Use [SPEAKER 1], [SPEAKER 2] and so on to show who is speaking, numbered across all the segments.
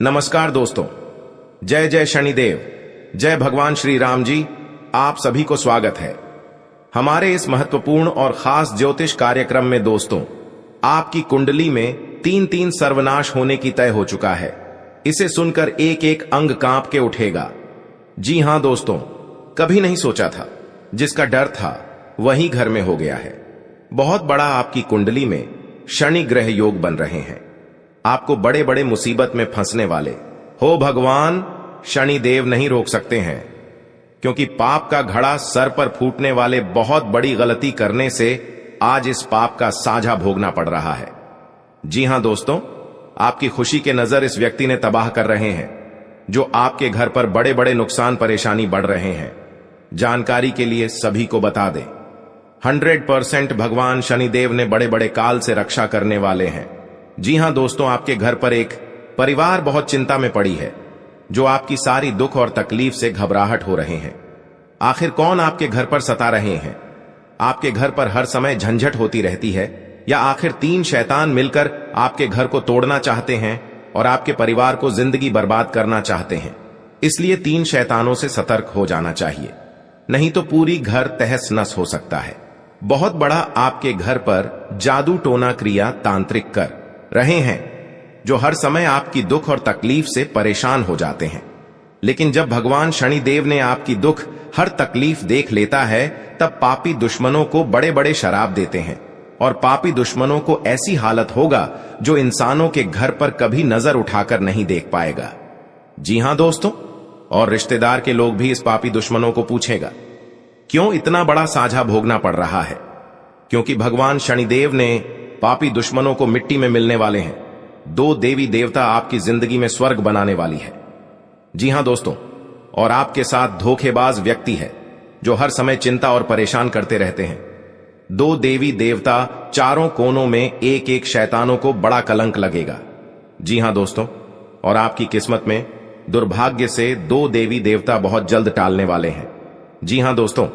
[SPEAKER 1] नमस्कार दोस्तों, जय जय शनिदेव, जय भगवान श्री राम जी। आप सभी को स्वागत है हमारे इस महत्वपूर्ण और खास ज्योतिष कार्यक्रम में। दोस्तों, आपकी कुंडली में 3-3 सर्वनाश होने की तय हो चुका है। इसे सुनकर एक एक अंग कांप के उठेगा। जी हां दोस्तों, कभी नहीं सोचा था, जिसका डर था वही घर में हो गया है। बहुत बड़ा आपकी कुंडली में शनि ग्रह योग बन रहे हैं। आपको बड़े बड़े मुसीबत में फंसने वाले हो भगवान शनि देव नहीं रोक सकते हैं, क्योंकि पाप का घड़ा सर पर फूटने वाले बहुत बड़ी गलती करने से आज इस पाप का साझा भोगना पड़ रहा है। जी हां दोस्तों, आपकी खुशी के नजर इस व्यक्ति ने तबाह कर रहे हैं, जो आपके घर पर बड़े बड़े नुकसान परेशानी बढ़ रहे हैं। जानकारी के लिए सभी को बता दें, 100% भगवान शनिदेव ने बड़े बड़े काल से रक्षा करने वाले हैं। जी हां दोस्तों, आपके घर पर एक परिवार बहुत चिंता में पड़ी है, जो आपकी सारी दुख और तकलीफ से घबराहट हो रहे हैं। आखिर कौन आपके घर पर सता रहे हैं? आपके घर पर हर समय झंझट होती रहती है, या आखिर 3 शैतान मिलकर आपके घर को तोड़ना चाहते हैं और आपके परिवार को जिंदगी बर्बाद करना चाहते हैं? इसलिए 3 शैतानों से सतर्क हो जाना चाहिए, नहीं तो पूरी घर तहस नस हो सकता है। बहुत बड़ा आपके घर पर जादू टोना क्रिया तांत्रिक कर रहे हैं, जो हर समय आपकी दुख और तकलीफ से परेशान हो जाते हैं। लेकिन जब भगवान शनिदेव ने आपकी दुख हर तकलीफ देख लेता है, तब पापी दुश्मनों को बड़े बड़े शराब देते हैं, और पापी दुश्मनों को ऐसी हालत होगा जो इंसानों के घर पर कभी नजर उठाकर नहीं देख पाएगा। जी हां दोस्तों, और रिश्तेदार के लोग भी इस पापी दुश्मनों को पूछेगा, क्यों इतना बड़ा साझा भोगना पड़ रहा है? क्योंकि भगवान शनिदेव ने पापी दुश्मनों को मिट्टी में मिलने वाले हैं। 2 देवी देवता आपकी जिंदगी में स्वर्ग बनाने वाली है। जी हां दोस्तों, और आपके साथ धोखेबाज व्यक्ति है, जो हर समय चिंता और परेशान करते रहते हैं। 2 देवी देवता, चारों कोनों में एक एक शैतानों को बड़ा कलंक लगेगा। जी हां दोस्तों, और आपकी किस्मत में दुर्भाग्य से 2 देवी देवता बहुत जल्द टालने वाले हैं। जी हां दोस्तों,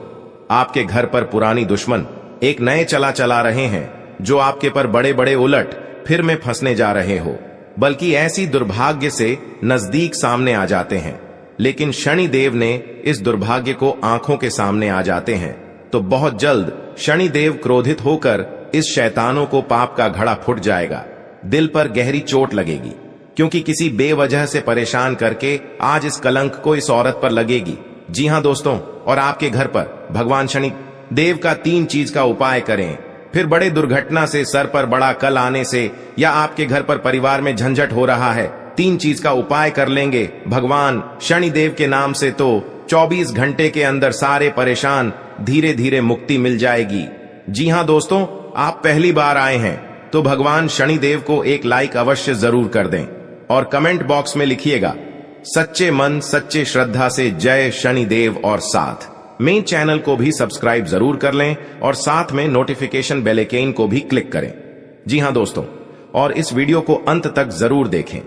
[SPEAKER 1] आपके घर पर पुरानी दुश्मन एक नए चला रहे हैं, जो आपके पर बड़े बड़े उलट फिर में फंसने जा रहे हो, बल्कि ऐसी दुर्भाग्य से नजदीक सामने आ जाते हैं। लेकिन शनिदेव ने इस दुर्भाग्य को आंखों के सामने आ जाते हैं, तो बहुत जल्द शनिदेव क्रोधित होकर इस शैतानों को पाप का घड़ा फूट जाएगा। दिल पर गहरी चोट लगेगी, क्योंकि किसी बेवजह से परेशान करके आज इस कलंक को इस औरत पर लगेगी। जी हां दोस्तों, और आपके घर पर भगवान शनि देव का 3 चीज का उपाय करें, फिर बड़े दुर्घटना से, सर पर बड़ा कल आने से, या आपके घर पर परिवार में झंझट हो रहा है, 3 चीज का उपाय कर लेंगे भगवान शनिदेव के नाम से, तो 24 घंटे के अंदर सारे परेशान धीरे धीरे मुक्ति मिल जाएगी। जी हां दोस्तों, आप पहली बार आए हैं तो भगवान शनिदेव को एक लाइक अवश्य जरूर कर दें, और कमेंट बॉक्स में लिखिएगा, सच्चे मन सच्चे श्रद्धा से जय शनिदेव, और साथ मेन चैनल को भी सब्सक्राइब जरूर कर लें, और साथ में नोटिफिकेशन बेल आइकन को भी क्लिक करें। जी हां दोस्तों, और इस वीडियो को अंत तक जरूर देखें।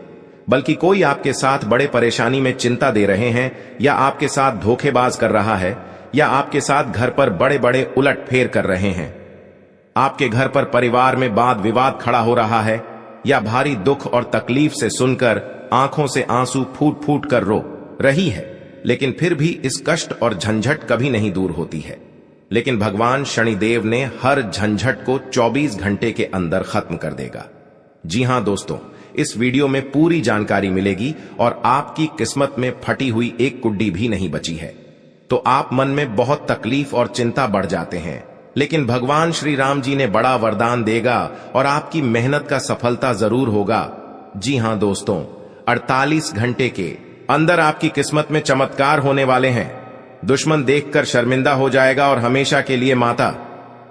[SPEAKER 1] बल्कि कोई आपके साथ बड़े परेशानी में चिंता दे रहे हैं, या आपके साथ धोखेबाज कर रहा है, या आपके साथ घर पर बड़े बड़े उलट फेर कर रहे हैं, आपके घर पर परिवार में वाद विवाद खड़ा हो रहा है, या भारी दुख और तकलीफ से सुनकर आंखों से आंसू फूट फूट कर रो रही है, लेकिन फिर भी इस कष्ट और झंझट कभी नहीं दूर होती है। लेकिन भगवान शनिदेव ने हर झंझट को 24 घंटे के अंदर खत्म कर देगा। जी हां दोस्तों, इस वीडियो में पूरी जानकारी मिलेगी, और आपकी किस्मत में फटी हुई एक कुड्डी भी नहीं बची है। तो आप मन में बहुत तकलीफ और चिंता बढ़ जाते हैं, लेकिन भगवान श्री राम जी ने बड़ा वरदान देगा, और आपकी मेहनत का सफलता जरूर होगा। जी हां दोस्तों, 48 घंटे के अंदर आपकी किस्मत में चमत्कार होने वाले हैं। दुश्मन देखकर शर्मिंदा हो जाएगा, और हमेशा के लिए माता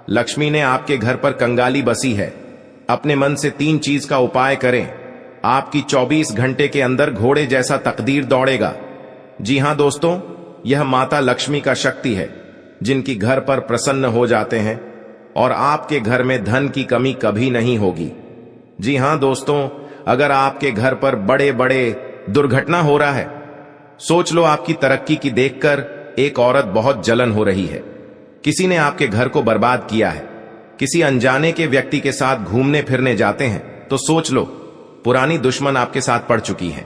[SPEAKER 1] लक्ष्मी ने आपके घर पर कंगाली बसी है। अपने मन से 3 चीज का उपाय करें, आपकी 24 घंटे के अंदर घोड़े जैसा तकदीर दौड़ेगा। जी हां दोस्तों, यह माता लक्ष्मी का शक्ति है, जिनकी घर पर प्रसन्न हो जाते हैं, और आपके घर में धन की कमी कभी नहीं होगी। जी हां दोस्तों, अगर आपके घर पर बड़े बड़े दुर्घटना हो रहा है, सोच लो आपकी तरक्की की देखकर एक औरत बहुत जलन हो रही है, किसी ने आपके घर को बर्बाद किया है, किसी अनजाने के व्यक्ति के साथ घूमने फिरने जाते हैं, तो सोच लो पुरानी दुश्मन आपके साथ पड़ चुकी है।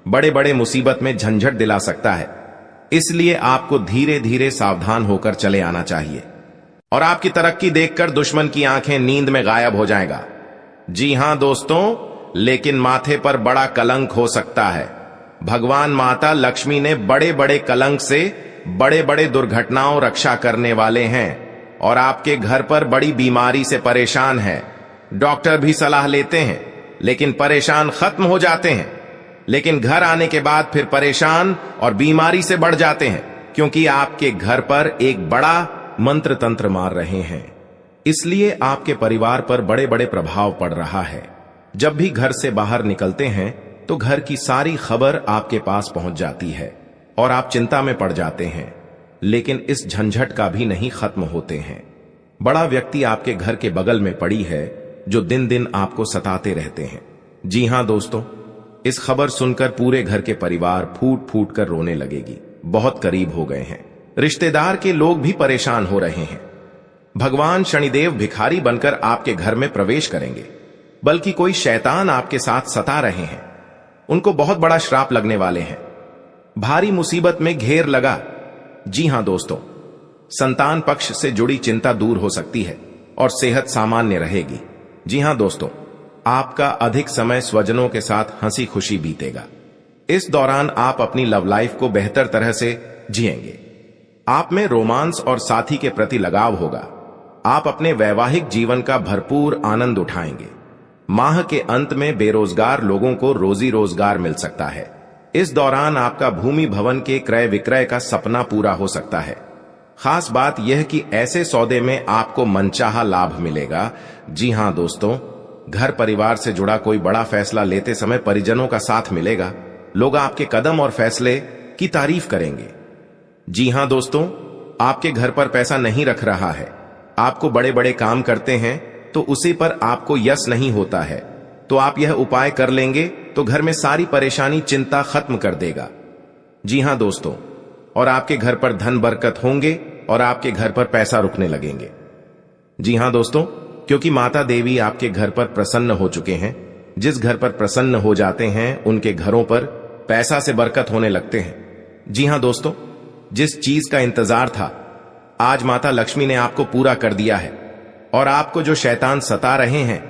[SPEAKER 1] बड़े बड़े मुसीबत में झंझट दिला सकता है। इसलिए आपको धीरे धीरे सावधान होकर चले आना चाहिए और आपकी तरक्की देखकर दुश्मन की आंखें नींद में गायब हो जाएगा। जी हां दोस्तों, लेकिन माथे पर बड़ा कलंक हो सकता है। भगवान माता लक्ष्मी ने बड़े बड़े कलंक से बड़े बड़े दुर्घटनाओं रक्षा करने वाले हैं और आपके घर पर बड़ी बीमारी से परेशान है। डॉक्टर भी सलाह लेते हैं लेकिन परेशान खत्म हो जाते हैं, लेकिन घर आने के बाद फिर परेशान और बीमारी से बढ़ जाते हैं, क्योंकि आपके घर पर एक बड़ा मंत्र तंत्र मार रहे हैं। इसलिए आपके परिवार पर बड़े बड़े प्रभाव पड़ रहा है। जब भी घर से बाहर निकलते हैं तो घर की सारी खबर आपके पास पहुंच जाती है और आप चिंता में पड़ जाते हैं, लेकिन इस झंझट का भी नहीं खत्म होते हैं। बड़ा व्यक्ति आपके घर के बगल में पड़ी है जो दिन दिन आपको सताते रहते हैं। जी हां दोस्तों, इस खबर सुनकर पूरे घर के परिवार फूट फूट कर रोने लगेगी। बहुत करीब हो गए हैं, रिश्तेदार के लोग भी परेशान हो रहे हैं। भगवान शनिदेव भिखारी बनकर आपके घर में प्रवेश करेंगे, बल्कि कोई शैतान आपके साथ सता रहे हैं। उनको बहुत बड़ा श्राप लगने वाले हैं। भारी मुसीबत में घेर लगा। जी हां दोस्तों, संतान पक्ष से जुड़ी चिंता दूर हो सकती है और सेहत सामान्य रहेगी। जी हां दोस्तों, आपका अधिक समय स्वजनों के साथ हंसी खुशी बीतेगा। इस दौरान आप अपनी लव लाइफ को बेहतर तरह से जिएंगे। आप में रोमांस और साथी के प्रति लगाव होगा। आप अपने वैवाहिक जीवन का भरपूर आनंद उठाएंगे। माह के अंत में बेरोजगार लोगों को रोजी रोजगार मिल सकता है। इस दौरान आपका भूमि भवन के क्रय विक्रय का सपना पूरा हो सकता है। खास बात यह कि ऐसे सौदे में आपको मनचाहा लाभ मिलेगा। जी हां दोस्तों, घर परिवार से जुड़ा कोई बड़ा फैसला लेते समय परिजनों का साथ मिलेगा। लोग आपके कदम और फैसले की तारीफ करेंगे। जी हां दोस्तों, आपके घर पर पैसा नहीं रख रहा है, आपको बड़े बड़े काम करते हैं तो उसी पर आपको यश नहीं होता है, तो आप यह उपाय कर लेंगे तो घर में सारी परेशानी चिंता खत्म कर देगा। जी हां दोस्तों, और आपके घर पर धन बरकत होंगे और आपके घर पर पैसा रुकने लगेंगे। जी हां दोस्तों, क्योंकि माता देवी आपके घर पर प्रसन्न हो चुके हैं। जिस घर पर प्रसन्न हो जाते हैं उनके घरों पर पैसा से बरकत होने लगते हैं। जी हां दोस्तों, जिस चीज का इंतजार था आज माता लक्ष्मी ने आपको पूरा कर दिया है और आपको जो शैतान सता रहे हैं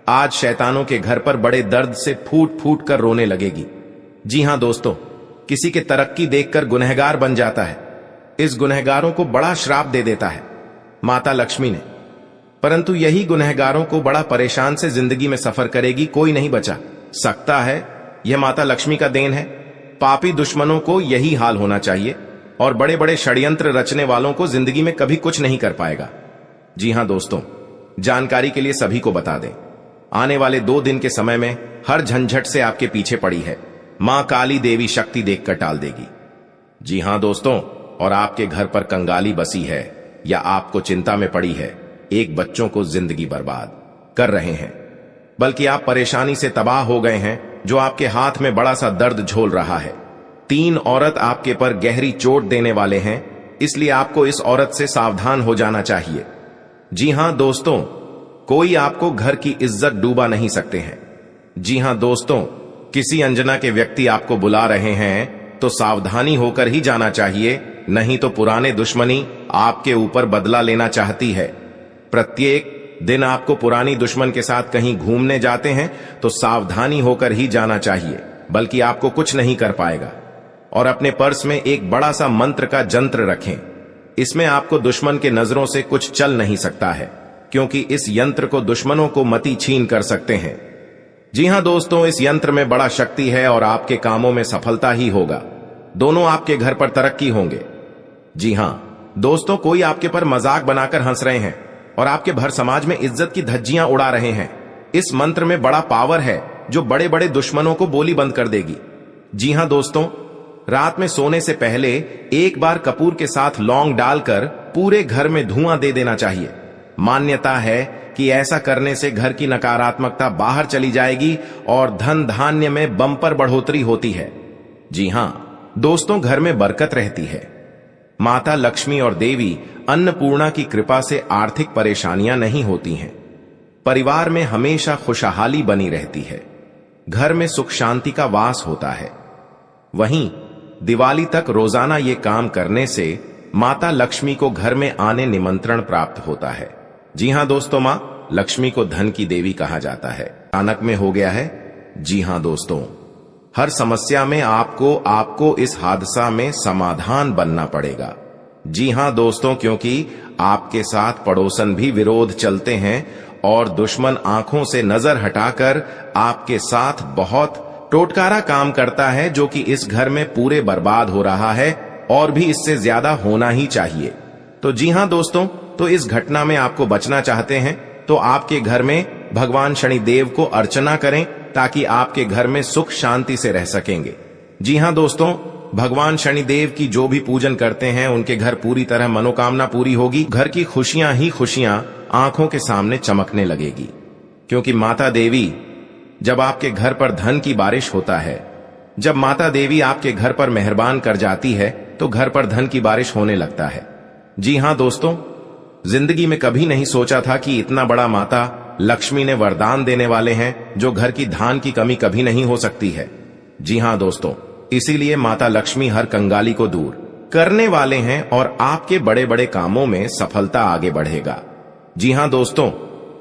[SPEAKER 1] आज शैतानों के घर पर बड़े दर्द से फूट फूट कर रोने लगेगी। जी हां दोस्तों, किसी के तरक्की देखकर गुनहगार बन जाता है। इस गुनहगारों को बड़ा श्राप दे देता है माता लक्ष्मी ने, परंतु यही गुनहगारों को बड़ा परेशान से जिंदगी में सफर करेगी। कोई नहीं बचा सकता है, यह माता लक्ष्मी का देन है। पापी दुश्मनों को यही हाल होना चाहिए और बड़े बड़े षड्यंत्र रचने वालों को जिंदगी में कभी कुछ नहीं कर पाएगा। जी हां दोस्तों, जानकारी के लिए सभी को बता दें, आने वाले 2 दिन के समय में हर झंझट से आपके पीछे पड़ी है मां काली देवी शक्ति देकर टाल देगी। जी हां दोस्तों, और आपके घर पर कंगाली बसी है या आपको चिंता में पड़ी है, एक बच्चों को जिंदगी बर्बाद कर रहे हैं, बल्कि आप परेशानी से तबाह हो गए हैं जो आपके हाथ में बड़ा सा दर्द झोल रहा है। 3 औरत आपके पर गहरी चोट देने वाले हैं, इसलिए आपको इस औरत से सावधान हो जाना चाहिए। जी हां दोस्तों, कोई आपको घर की इज्जत डूबा नहीं सकते हैं। जी हां दोस्तों, किसी अनजाना के व्यक्ति आपको बुला रहे हैं तो सावधानी होकर ही जाना चाहिए, नहीं तो पुराने दुश्मनी आपके ऊपर बदला लेना चाहती है। प्रत्येक दिन आपको पुरानी दुश्मन के साथ कहीं घूमने जाते हैं तो सावधानी होकर ही जाना चाहिए, बल्कि आपको कुछ नहीं कर पाएगा। और अपने पर्स में एक बड़ा सा मंत्र का जंत्र रखें। इसमें आपको दुश्मन के नजरों से कुछ चल नहीं सकता है, क्योंकि इस यंत्र को दुश्मनों को मति छीन कर सकते हैं। जी हां दोस्तों, इस यंत्र में बड़ा शक्ति है और आपके कामों में सफलता ही होगा। दोनों आपके घर पर तरक्की होंगे। जी हां दोस्तों, कोई आपके पर मजाक बनाकर हंस रहे हैं और आपके भर समाज में इज्जत की धज्जियां उड़ा रहे हैं। इस मंत्र में बड़ा पावर है जो बड़े बड़े दुश्मनों को बोली बंद कर देगी। जी हां दोस्तों, रात में सोने से पहले एक बार कपूर के साथ लौंग डालकर पूरे घर में धुआं दे देना चाहिए। मान्यता है कि ऐसा करने से घर की नकारात्मकता बाहर चली जाएगी और धन धान्य में बम्पर बढ़ोतरी होती है। जी हां दोस्तों, घर में बरकत रहती है। माता लक्ष्मी और देवी अन्नपूर्णा की कृपा से आर्थिक परेशानियां नहीं होती हैं। परिवार में हमेशा खुशहाली बनी रहती है। घर में सुख शांति का वास होता है। वहीं दिवाली तक रोजाना ये काम करने से माता लक्ष्मी को घर में आने निमंत्रण प्राप्त होता है। जी हां दोस्तों, मां लक्ष्मी को धन की देवी कहा जाता है। अचानक में हो गया है। जी हां दोस्तों, हर समस्या में आपको इस हादसा में समाधान बनना पड़ेगा। जी हां दोस्तों, क्योंकि आपके साथ पड़ोसन भी विरोध चलते हैं और दुश्मन आंखों से नजर हटाकर आपके साथ बहुत टोटकारा काम करता है, जो कि इस घर में पूरे बर्बाद हो रहा है और भी इससे ज्यादा होना ही चाहिए। तो जी हां दोस्तों, तो इस घटना में आपको बचना चाहते हैं तो आपके घर में भगवान शनिदेव को अर्चना करें, ताकि आपके घर में सुख शांति से रह सकेंगे। जी हां दोस्तों, भगवान शनिदेव की जो भी पूजन करते हैं उनके घर पूरी तरह मनोकामना पूरी होगी। घर की खुशियां ही खुशियां आंखों के सामने चमकने लगेगी, क्योंकि माता देवी जब आपके घर पर धन की बारिश होता है, जब माता देवी आपके घर पर मेहरबान कर जाती है तो घर पर धन की बारिश होने लगता है। जी हां दोस्तों, जिंदगी में कभी नहीं सोचा था कि इतना बड़ा माता लक्ष्मी ने वरदान देने वाले हैं, जो घर की धान की कमी कभी नहीं हो सकती है। जी हां दोस्तों, इसीलिए माता लक्ष्मी हर कंगाली को दूर करने वाले हैं और आपके बड़े बड़े कामों में सफलता आगे बढ़ेगा। जी हां दोस्तों,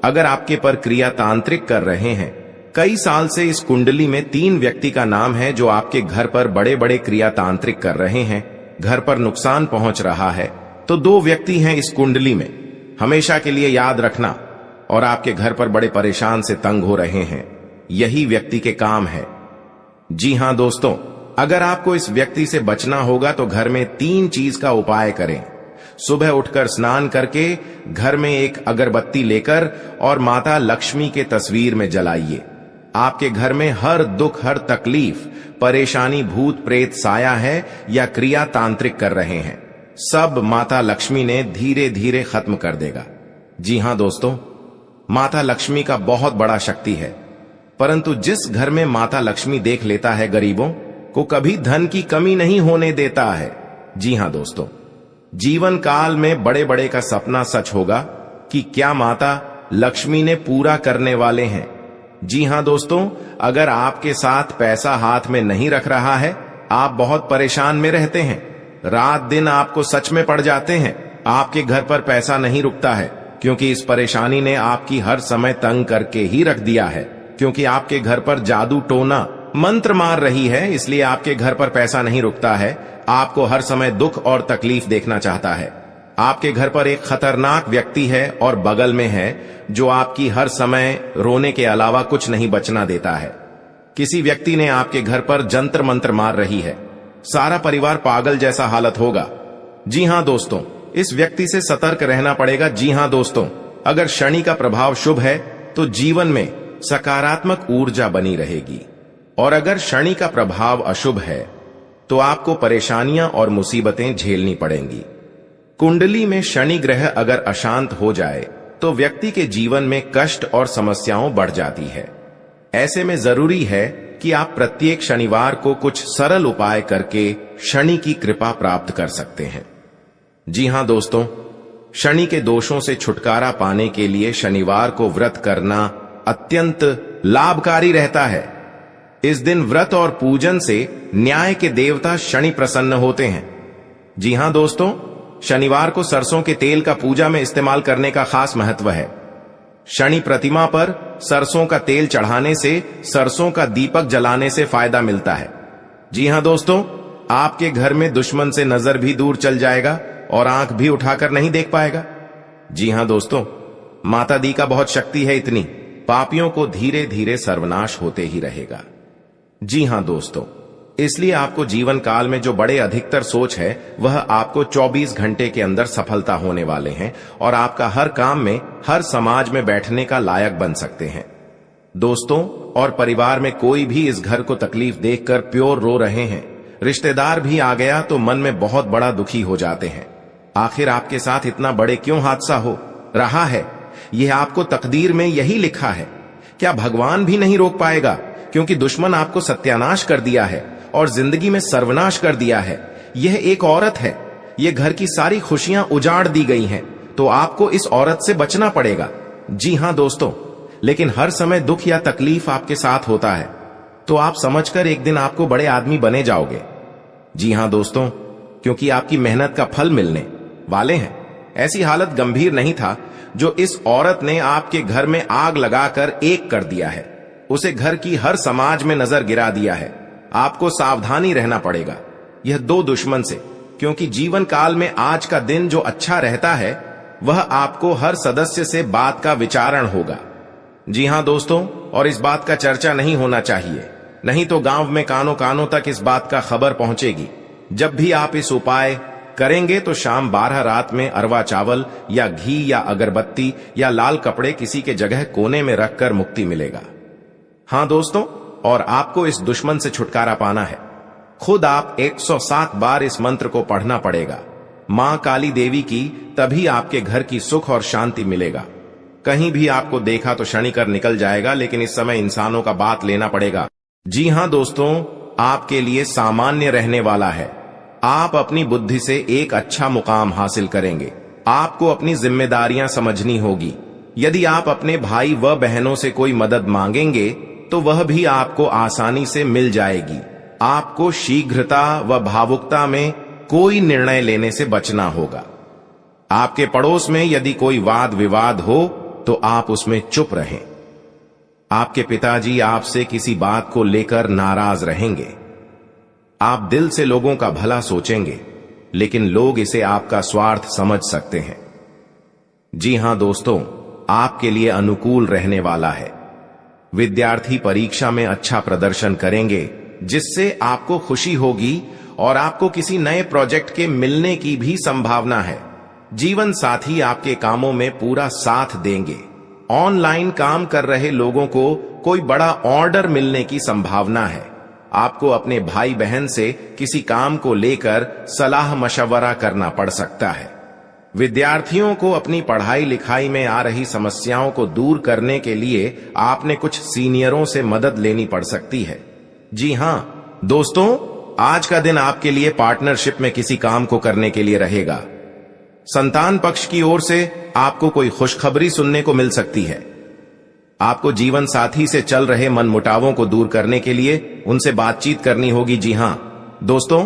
[SPEAKER 1] अगर आपके पर क्रिया तांत्रिक कर रहे हैं, कई साल से इस कुंडली में 3 व्यक्ति का नाम है जो आपके घर पर बड़े बड़े क्रिया तांत्रिक कर रहे हैं, घर पर नुकसान पहुंच रहा है, तो 2 व्यक्ति हैं इस कुंडली में, हमेशा के लिए याद रखना। और आपके घर पर बड़े परेशान से तंग हो रहे हैं, यही व्यक्ति के काम है। जी हां दोस्तों, अगर आपको इस व्यक्ति से बचना होगा तो घर में 3 चीज का उपाय करें। सुबह उठकर स्नान करके घर में एक अगरबत्ती लेकर और माता लक्ष्मी के तस्वीर में जलाइए। आपके घर में हर दुख, हर तकलीफ, परेशानी, भूत प्रेत साया है या क्रिया तांत्रिक कर रहे हैं, सब माता लक्ष्मी ने धीरे धीरे खत्म कर देगा। जी हां दोस्तों, माता लक्ष्मी का बहुत बड़ा शक्ति है, परंतु जिस घर में माता लक्ष्मी देख लेता है गरीबों को कभी धन की कमी नहीं होने देता है। जी हां दोस्तों, जीवन काल में बड़े बड़े का सपना सच होगा कि क्या माता लक्ष्मी ने पूरा करने वाले हैं। जी हां दोस्तों, अगर आपके साथ पैसा हाथ में नहीं रख रहा है, आप बहुत परेशान में रहते हैं, रात दिन आपको सच में पड़ जाते हैं, आपके घर पर पैसा नहीं रुकता है, क्योंकि इस परेशानी ने आपकी हर समय तंग करके ही रख दिया है, क्योंकि आपके घर पर जादू टोना मंत्र मार रही है, इसलिए आपके घर पर पैसा नहीं रुकता है, आपको हर समय दुख और तकलीफ देखना चाहता है। आपके घर पर एक खतरनाक व्यक्ति है और बगल में है जो आपकी हर समय रोने के अलावा कुछ नहीं बचना देता है। किसी व्यक्ति ने आपके घर पर जंतर मंत्र मार रही है, सारा परिवार पागल जैसा हालत होगा। जी हां दोस्तों, इस व्यक्ति से सतर्क रहना पड़ेगा। जी हां दोस्तों, अगर शनि का प्रभाव शुभ है तो जीवन में सकारात्मक ऊर्जा बनी रहेगी, और अगर शनि का प्रभाव अशुभ है तो आपको परेशानियां और मुसीबतें झेलनी पड़ेंगी। कुंडली में शनि ग्रह अगर अशांत हो जाए तो व्यक्ति के जीवन में कष्ट और समस्याओं बढ़ जाती है। ऐसे में जरूरी है कि आप प्रत्येक शनिवार को कुछ सरल उपाय करके शनि की कृपा प्राप्त कर सकते हैं। जी हां दोस्तों, शनि के दोषों से छुटकारा पाने के लिए शनिवार को व्रत करना अत्यंत लाभकारी रहता है। इस दिन व्रत और पूजन से न्याय के देवता शनि प्रसन्न होते हैं। जी हां दोस्तों, शनिवार को सरसों के तेल का पूजा में इस्तेमाल करने का खास महत्व है। शनि प्रतिमा पर सरसों का तेल चढ़ाने से सरसों का दीपक जलाने से फायदा मिलता है। जी हां दोस्तों, आपके घर में दुश्मन से नजर भी दूर चल जाएगा और आंख भी उठाकर नहीं देख पाएगा। जी हां दोस्तों, माता दी का बहुत शक्ति है, इतनी पापियों को धीरे धीरे सर्वनाश होते ही रहेगा। जी हां दोस्तों, इसलिए आपको जीवन काल में जो बड़े अधिकतर सोच है वह आपको 24 घंटे के अंदर सफलता होने वाले हैं और आपका हर काम में, हर समाज में बैठने का लायक बन सकते हैं। दोस्तों और परिवार में कोई भी इस घर को तकलीफ देखकर प्योर रो रहे हैं, रिश्तेदार भी आ गया तो मन में बहुत बड़ा दुखी हो जाते हैं। आखिर आपके साथ इतना बड़े क्यों हादसा हो रहा है? यह आपको तकदीर में यही लिखा है। क्या भगवान भी नहीं रोक पाएगा? क्योंकि दुश्मन आपको सत्यानाश कर दिया है और जिंदगी में सर्वनाश कर दिया है। यह एक औरत है, यह घर की सारी खुशियां उजाड़ दी गई हैं, तो आपको इस औरत से बचना पड़ेगा। जी हां दोस्तों, लेकिन हर समय दुख या तकलीफ आपके साथ होता है। तो आप समझकर एक दिन आपको बड़े आदमी बने जाओगे। जी हां दोस्तों, क्योंकि आपकी मेहनत का फल मिलने वाले हैं। ऐसी हालत गंभीर नहीं था जो इस औरत ने आपके घर में आग लगाकर एक कर दिया है। उसे घर की हर समाज में नजर गिरा दिया है। आपको सावधानी रहना पड़ेगा यह दो दुश्मन से, क्योंकि जीवन काल में आज का दिन जो अच्छा रहता है वह आपको हर सदस्य से बात का विचारण होगा। जी हां दोस्तों, और इस बात का चर्चा नहीं होना चाहिए, नहीं तो गांव में कानों कानों तक इस बात का खबर पहुंचेगी। जब भी आप इस उपाय करेंगे तो शाम 12 रात में अरवा चावल या घी या अगरबत्ती या लाल कपड़े किसी के जगह कोने में रखकर मुक्ति मिलेगा। हां दोस्तों, और आपको इस दुश्मन से छुटकारा पाना है। खुद आप 107 बार इस मंत्र को पढ़ना पड़ेगा। मां काली देवी की, तभी आपके घर की सुख और शांति मिलेगा। कहीं भी आपको देखा तो क्षणिकर निकल जाएगा, लेकिन इस समय इंसानों का बात लेना पड़ेगा। जी हां दोस्तों, आपके लिए सामान्य रहने वाला है। आप अपनी बुद्धि से एक अच्छा मुकाम हासिल करेंगे। आपको अपनी जिम्मेदारियां समझनी होगी। यदि आप अपने भाई व बहनों से कोई मदद मांगेंगे तो वह भी आपको आसानी से मिल जाएगी। आपको शीघ्रता व भावुकता में कोई निर्णय लेने से बचना होगा। आपके पड़ोस में यदि कोई वाद विवाद हो तो आप उसमें चुप रहें। आपके पिताजी आपसे किसी बात को लेकर नाराज रहेंगे। आप दिल से लोगों का भला सोचेंगे, लेकिन लोग इसे आपका स्वार्थ समझ सकते हैं। जी हां दोस्तों, आपके लिए अनुकूल रहने वाला है। विद्यार्थी परीक्षा में अच्छा प्रदर्शन करेंगे, जिससे आपको खुशी होगी और आपको किसी नए प्रोजेक्ट के मिलने की भी संभावना है। जीवन साथी आपके कामों में पूरा साथ देंगे। ऑनलाइन काम कर रहे लोगों को कोई बड़ा ऑर्डर मिलने की संभावना है। आपको अपने भाई बहन से किसी काम को लेकर सलाह मशवरा करना पड़ सकता है। विद्यार्थियों को अपनी पढ़ाई लिखाई में आ रही समस्याओं को दूर करने के लिए आपने कुछ सीनियरों से मदद लेनी पड़ सकती है। जी हां दोस्तों, आज का दिन आपके लिए पार्टनरशिप में किसी काम को करने के लिए रहेगा। संतान पक्ष की ओर से आपको कोई खुशखबरी सुनने को मिल सकती है। आपको जीवन साथी से चल रहे मनमुटावों को दूर करने के लिए उनसे बातचीत करनी होगी। जी हां दोस्तों,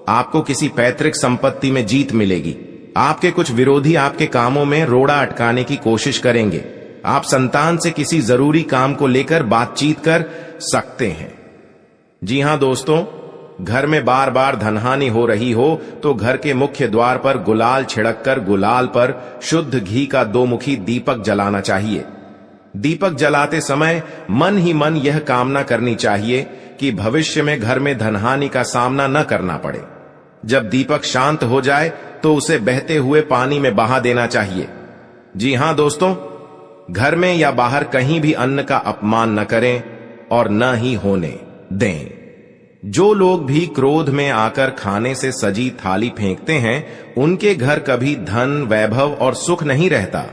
[SPEAKER 1] आपको किसी पैतृक संपत्ति में जीत मिलेगी। आपके कुछ विरोधी आपके कामों में रोड़ा अटकाने की कोशिश करेंगे। आप संतान से किसी जरूरी काम को लेकर बातचीत कर सकते हैं। जी हां दोस्तों, घर में बार बार धनहानि हो रही हो तो घर के मुख्य द्वार पर गुलाल छिड़ककर गुलाल पर शुद्ध घी का 2 मुखी दीपक जलाना चाहिए। दीपक जलाते समय मन ही मन यह कामना करनी चाहिए कि भविष्य में घर में धनहानि का सामना न करना पड़े। जब दीपक शांत हो जाए तो उसे बहते हुए पानी में बहा देना चाहिए। जी हां दोस्तों, घर में या बाहर कहीं भी अन्न का अपमान न करें और न ही होने दें। जो लोग भी क्रोध में आकर खाने से सजी थाली फेंकते हैं, उनके घर कभी धन, वैभव और सुख नहीं रहता।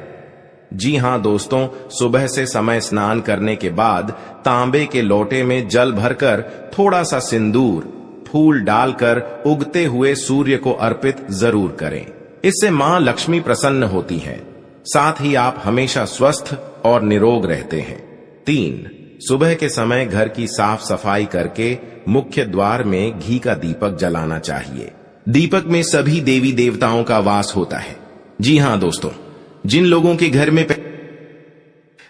[SPEAKER 1] जी हां दोस्तों, सुबह से समय स्नान करने के बाद तांबे के लोटे में जल भरकर थोड़ा सा सिंदूर, फूल डालकर उगते हुए सूर्य को अर्पित जरूर करें। इससे मां लक्ष्मी प्रसन्न होती हैं। साथ ही आप हमेशा स्वस्थ और निरोग रहते हैं। 3, सुबह के समय घर की साफ सफाई करके मुख्य द्वार में घी का दीपक जलाना चाहिए। दीपक में सभी देवी देवताओं का वास होता है। जी हां दोस्तों, जिन लोगों के घर में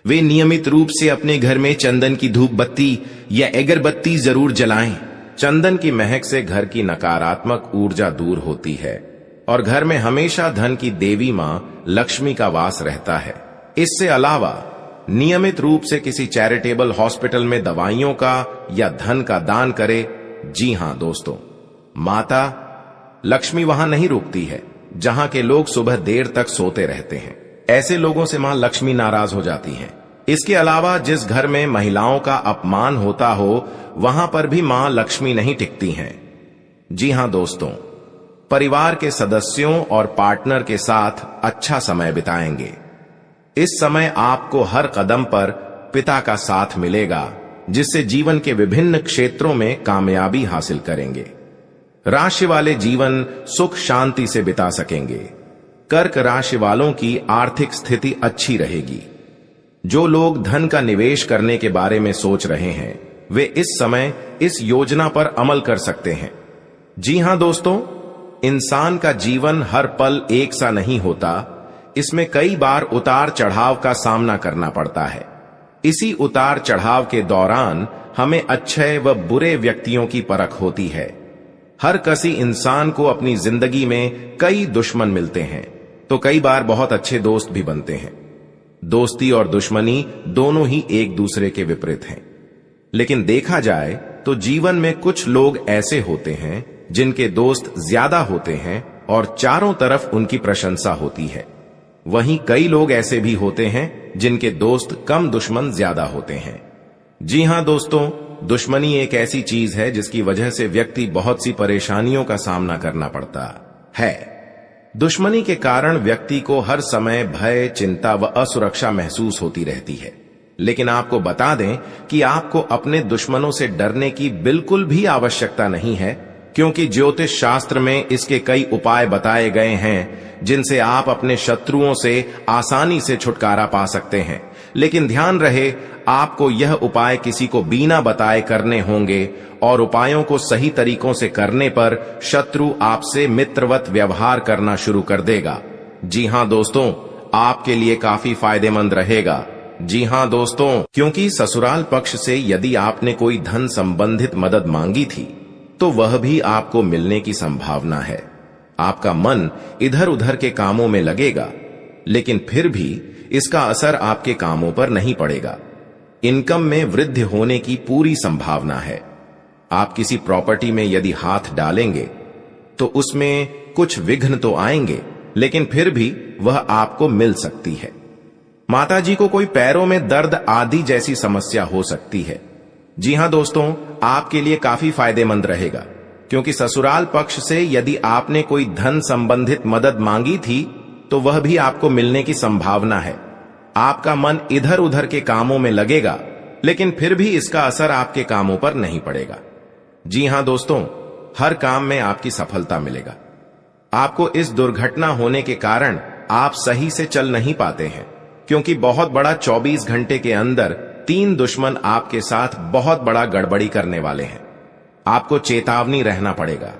[SPEAKER 1] वे नियमित रूप से अपने घर में चंदन की धूप बत्ती या अगरबत्ती जरूर जलाएं। चंदन की महक से घर की नकारात्मक ऊर्जा दूर होती है और घर में हमेशा धन की देवी मां लक्ष्मी का वास रहता है। इससे अलावा नियमित रूप से किसी चैरिटेबल हॉस्पिटल में दवाइयों का या धन का दान करे। जी हां दोस्तों, माता लक्ष्मी वहां नहीं रुकती है जहां के लोग सुबह देर तक सोते रहते हैं। ऐसे लोगों से मां लक्ष्मी नाराज हो जाती हैं। इसके अलावा जिस घर में महिलाओं का अपमान होता हो, वहां पर भी मां लक्ष्मी नहीं टिकती हैं। जी हां दोस्तों, परिवार के सदस्यों और पार्टनर के साथ अच्छा समय बिताएंगे। इस समय आपको हर कदम पर पिता का साथ मिलेगा, जिससे जीवन के विभिन्न क्षेत्रों में कामयाबी हासिल करेंगे। राशि वाले जीवन सुख शांति से बिता सकेंगे। कर्क राशि वालों की आर्थिक स्थिति अच्छी रहेगी। जो लोग धन का निवेश करने के बारे में सोच रहे हैं, वे इस समय इस योजना पर अमल कर सकते हैं। जी हां दोस्तों, इंसान का जीवन हर पल एक सा नहीं होता। इसमें कई बार उतार चढ़ाव का सामना करना पड़ता है। इसी उतार चढ़ाव के दौरान हमें अच्छे व बुरे व्यक्तियों की परख होती है। हर किसी इंसान को अपनी जिंदगी में कई दुश्मन मिलते हैं, तो कई बार बहुत अच्छे दोस्त भी बनते हैं। दोस्ती और दुश्मनी दोनों ही एक दूसरे के विपरीत हैं। लेकिन देखा जाए तो जीवन में कुछ लोग ऐसे होते हैं जिनके दोस्त ज्यादा होते हैं और चारों तरफ उनकी प्रशंसा होती है। वहीं कई लोग ऐसे भी होते हैं जिनके दोस्त कम, दुश्मन ज्यादा होते हैं। जी हां दोस्तों, दुश्मनी एक ऐसी चीज है जिसकी वजह से व्यक्ति बहुत सी परेशानियों का सामना करना पड़ता है। दुश्मनी के कारण व्यक्ति को हर समय भय, चिंता व असुरक्षा महसूस होती रहती है। लेकिन आपको बता दें कि आपको अपने दुश्मनों से डरने की बिल्कुल भी आवश्यकता नहीं है, क्योंकि ज्योतिष शास्त्र में इसके कई उपाय बताए गए हैं जिनसे आप अपने शत्रुओं से आसानी से छुटकारा पा सकते हैं। लेकिन ध्यान रहे, आपको यह उपाय किसी को बिना बताए करने होंगे और उपायों को सही तरीकों से करने पर शत्रु आपसे मित्रवत व्यवहार करना शुरू कर देगा। जी हां दोस्तों, आपके लिए काफी फायदेमंद रहेगा। जी हां दोस्तों, क्योंकि ससुराल पक्ष से यदि आपने कोई धन संबंधित मदद मांगी थी तो वह भी आपको मिलने की संभावना है। आपका मन इधर उधर के कामों में लगेगा, लेकिन फिर भी इसका असर आपके कामों पर नहीं पड़ेगा। इनकम में वृद्धि होने की पूरी संभावना है। आप किसी प्रॉपर्टी में यदि हाथ डालेंगे तो उसमें कुछ विघ्न तो आएंगे, लेकिन फिर भी वह आपको मिल सकती है। माताजी को कोई पैरों में दर्द आदि जैसी समस्या हो सकती है। जी हां दोस्तों, आपके लिए काफी फायदेमंद रहेगा, क्योंकि ससुराल पक्ष से यदि आपने कोई धन संबंधित मदद मांगी थी तो वह भी आपको मिलने की संभावना है। आपका मन इधर उधर के कामों में लगेगा, लेकिन फिर भी इसका असर आपके कामों पर नहीं पड़ेगा। जी हां दोस्तों, हर काम में आपकी सफलता मिलेगा। आपको इस दुर्घटना होने के कारण आप सही से चल नहीं पाते हैं, क्योंकि बहुत बड़ा 24 घंटे के अंदर 3 दुश्मन आपके साथ बहुत बड़ा गड़बड़ी करने वाले हैं। आपको चेतावनी रहना पड़ेगा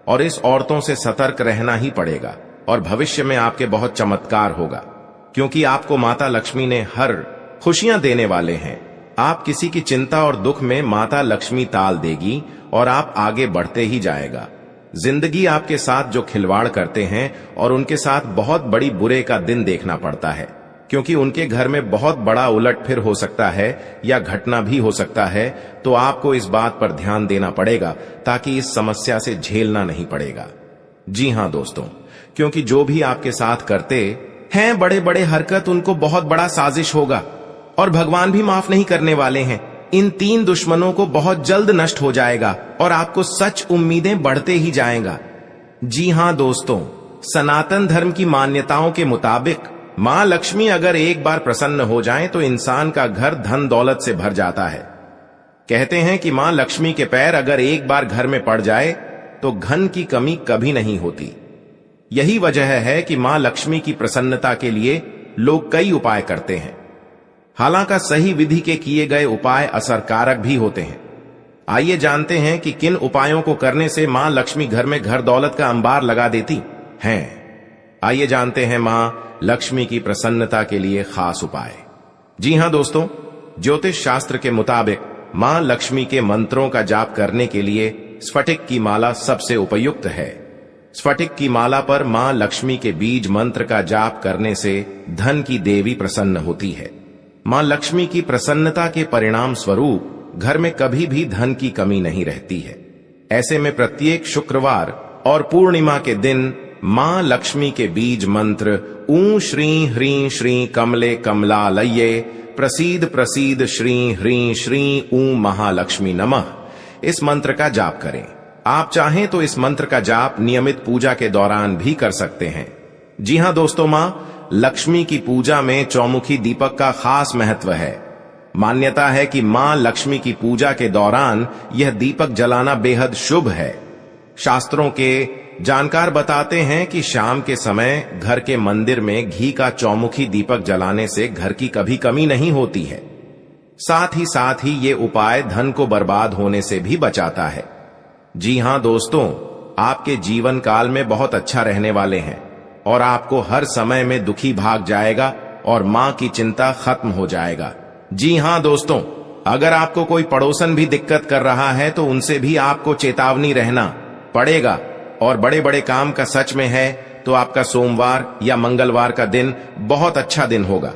[SPEAKER 1] और इस औरतों से सतर्क रहना ही पड़ेगा, और भविष्य में आपके बहुत चमत्कार होगा, क्योंकि आपको माता लक्ष्मी ने हर खुशियां देने वाले हैं। आप किसी की चिंता और दुख में माता लक्ष्मी ताल देगी और आप आगे बढ़ते ही जाएगा। जिंदगी आपके साथ जो खिलवाड़ करते हैं और उनके साथ बहुत बड़ी बुरे का दिन देखना पड़ता है, क्योंकि उनके घर में बहुत बड़ा उलटफेर हो सकता है या घटना भी हो सकता है। तो आपको इस बात पर ध्यान देना पड़ेगा ताकि इस समस्या से झेलना नहीं पड़ेगा। जी हां दोस्तों, क्योंकि जो भी आपके साथ करते हैं बड़े बड़े हरकत, उनको बहुत बड़ा साजिश होगा और भगवान भी माफ नहीं करने वाले हैं। इन 3 दुश्मनों को बहुत जल्द नष्ट हो जाएगा और आपको सच उम्मीदें बढ़ते ही जाएगा। जी हां दोस्तों, सनातन धर्म की मान्यताओं के मुताबिक मां लक्ष्मी अगर एक बार प्रसन्न हो जाएं तो इंसान का घर धन दौलत से भर जाता है। कहते हैं कि मां लक्ष्मी के पैर अगर एक बार घर में पड़ जाए तो धन की कमी कभी नहीं होती। यही वजह है कि मां लक्ष्मी की प्रसन्नता के लिए लोग कई उपाय करते हैं। हालांकि सही विधि के किए गए उपाय असरकारक भी होते हैं। आइए जानते हैं कि किन उपायों को करने से मां लक्ष्मी घर में घर दौलत का अंबार लगा देती हैं। आइए जानते हैं मां लक्ष्मी की प्रसन्नता के लिए खास उपाय। जी हां दोस्तों, ज्योतिष शास्त्र के मुताबिक मां लक्ष्मी के मंत्रों का जाप करने के लिए स्फटिक की माला सबसे उपयुक्त है। स्फटिक की माला पर मां लक्ष्मी के बीज मंत्र का जाप करने से धन की देवी प्रसन्न होती है। मां लक्ष्मी की प्रसन्नता के परिणाम स्वरूप घर में कभी भी धन की कमी नहीं रहती है। ऐसे में प्रत्येक शुक्रवार और पूर्णिमा के दिन मां लक्ष्मी के बीज मंत्र ऊ श्री ह्रीं श्री कमले कमलालये प्रसीद प्रसीद श्री ह्रीं श्री ऊ महालक्ष्मी नमः, इस मंत्र का जाप करें। आप चाहें तो इस मंत्र का जाप नियमित पूजा के दौरान भी कर सकते हैं। जी हां दोस्तों, मां लक्ष्मी की पूजा में चौमुखी दीपक का खास महत्व है। मान्यता है कि मां लक्ष्मी की पूजा के दौरान यह दीपक जलाना बेहद शुभ है। शास्त्रों के जानकार बताते हैं कि शाम के समय घर के मंदिर में घी का चौमुखी दीपक जलाने से घर की कभी कमी नहीं होती है। साथ ही ये उपाय धन को बर्बाद होने से भी बचाता है। जी हां दोस्तों, आपके जीवन काल में बहुत अच्छा रहने वाले हैं और आपको हर समय में दुखी भाग जाएगा और मां की चिंता खत्म हो जाएगा। जी हां दोस्तों, अगर आपको कोई पड़ोसन भी दिक्कत कर रहा है तो उनसे भी आपको चेतावनी रहना पड़ेगा। और बड़े बड़े काम का सच में है तो आपका सोमवार या मंगलवार का दिन बहुत अच्छा दिन होगा।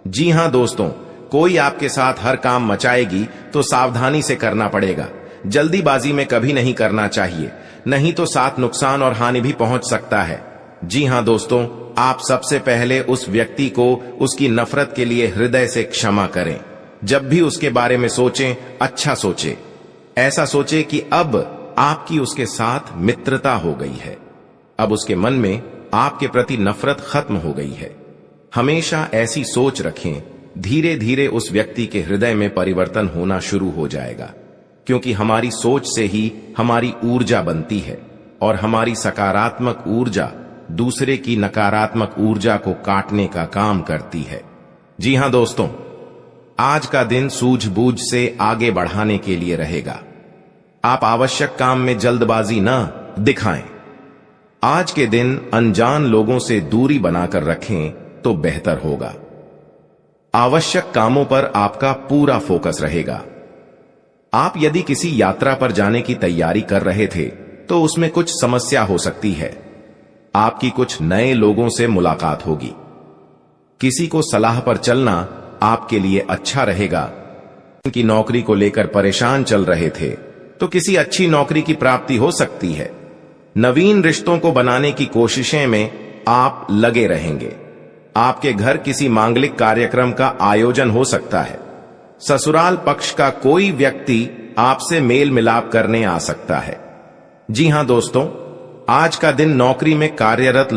[SPEAKER 1] जी हां दोस्तों, कोई आपके साथ हर काम मचाएगी तो सावधानी से करना पड़ेगा। जल्दीबाजी में कभी नहीं करना चाहिए, नहीं तो साथ नुकसान और हानि भी पहुंच सकता है। जी हां दोस्तों, आप सबसे पहले उस व्यक्ति को उसकी नफरत के लिए हृदय से क्षमा करें। जब भी उसके बारे में सोचें, अच्छा सोचें। ऐसा सोचें कि अब आपकी उसके साथ मित्रता हो गई है, अब उसके मन में आपके प्रति नफरत खत्म हो गई है। हमेशा ऐसी सोच रखें, धीरे धीरे उस व्यक्ति के हृदय में परिवर्तन होना शुरू हो जाएगा, क्योंकि हमारी सोच से ही हमारी ऊर्जा बनती है और हमारी सकारात्मक ऊर्जा दूसरे की नकारात्मक ऊर्जा को काटने का काम करती है। जी हां दोस्तों, आज का दिन सूझबूझ से आगे बढ़ाने के लिए रहेगा। आप आवश्यक काम में जल्दबाजी न दिखाएं। आज के दिन अनजान लोगों से दूरी बनाकर रखें तो बेहतर होगा। आवश्यक कामों पर आपका पूरा फोकस रहेगा। आप यदि किसी यात्रा पर जाने की तैयारी कर रहे थे तो उसमें कुछ समस्या हो सकती है। आपकी कुछ नए लोगों से मुलाकात होगी। किसी को सलाह पर चलना आपके लिए अच्छा रहेगा। उनकी नौकरी को लेकर परेशान चल रहे थे तो किसी अच्छी नौकरी की प्राप्ति हो सकती है। नवीन रिश्तों को बनाने की कोशिशें में आप लगे रहेंगे। आपके घर किसी मांगलिक कार्यक्रम का आयोजन हो सकता है। ससुराल पक्ष का कोई व्यक्ति आपसे मेल मिलाप करने आ सकता है। जी हां दोस्तों, आज का दिन नौकरी में कार्यरत